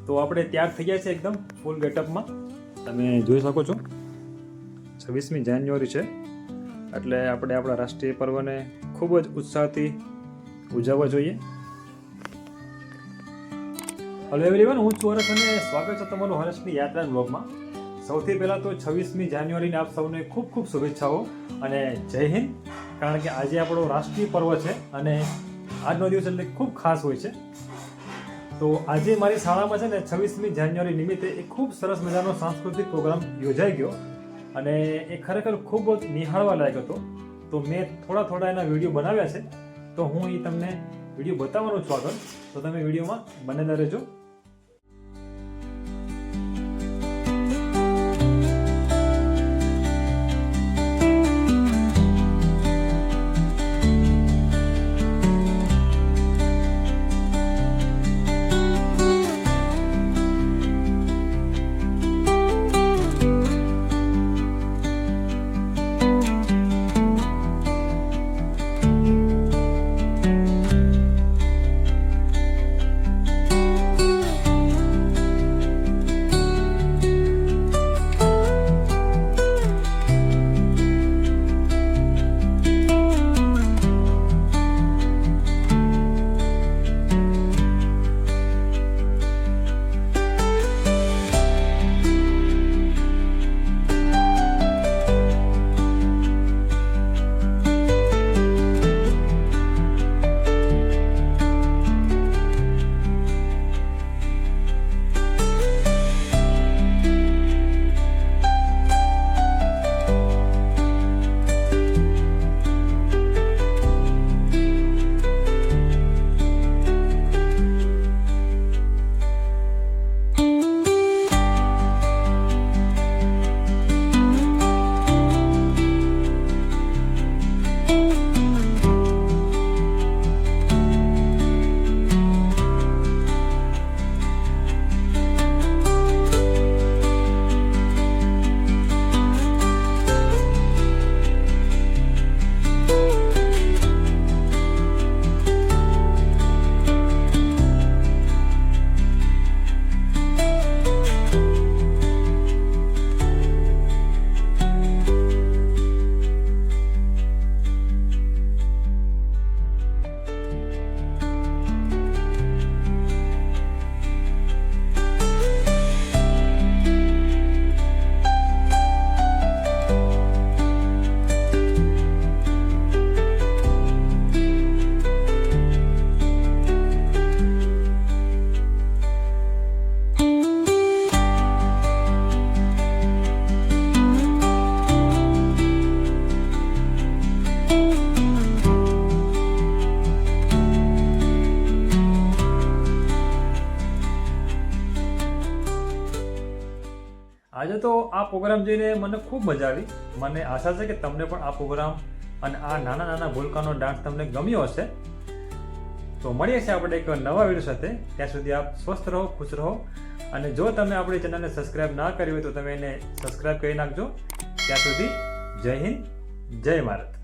તો આપણે તૈયાર થઈ ગયા છે એકદમ ફૂલ ગેટઅપમાં. તમે જોઈ શકો છો 26મી જાન્યુઆરી છે, એટલે આપણે આપણા રાષ્ટ્રીય પર્વને ખૂબ જ ઉત્સાહથી ઉજવવા જોઈએ. હલો એવરીવન, હું છું હરેશ અને સ્વાગત છે તમારું હરેશની યાત્રા બ્લોગમાં. સૌથી પહેલાં તો 26મી જાન્યુઆરીને આપ સૌને ખૂબ ખૂબ શુભેચ્છાઓ અને જય હિન્દ. કારણ કે આજે આપણો રાષ્ટ્રીય પર્વ છે અને આજનો દિવસ એટલે ખૂબ ખાસ હોય છે. તો આજે મારી શાળામાં છે ને 26મી જાન્યુઆરી નિમિત્તે એક ખૂબ સરસ મજાનો સાંસ્કૃતિક પ્રોગ્રામ યોજાઈ ગયો અને એ ખરેખર ખૂબ જ નિહાળવા લાયક હતો. તો મેં થોડા એના વિડીયો બનાવ્યા છે, તો હું એ તમને વિડીયો બતાવવાનો છું આગળ, તો તમે વિડીયોમાં બનેલા રહેજો. આજે તો આ પ્રોગ્રામ જોઈને મને ખૂબ મજા આવી. મને આશા છે કે તમને પણ આ પ્રોગ્રામ અને આ નાના ભૂલકાનો ડાન્સ તમને ગમ્યો હશે. તો મળીએ છીએ આપણે એક નવા વિડીયો સાથે. ત્યાં સુધી આપ સ્વસ્થ રહો, ખુશ રહો અને જો તમે આપણી ચેનલને સબસ્ક્રાઈબ ના કરી હોય તો તમે એને સબસ્ક્રાઈબ કરી નાખજો. ત્યાં સુધી જય હિન્દ, જય ભારત.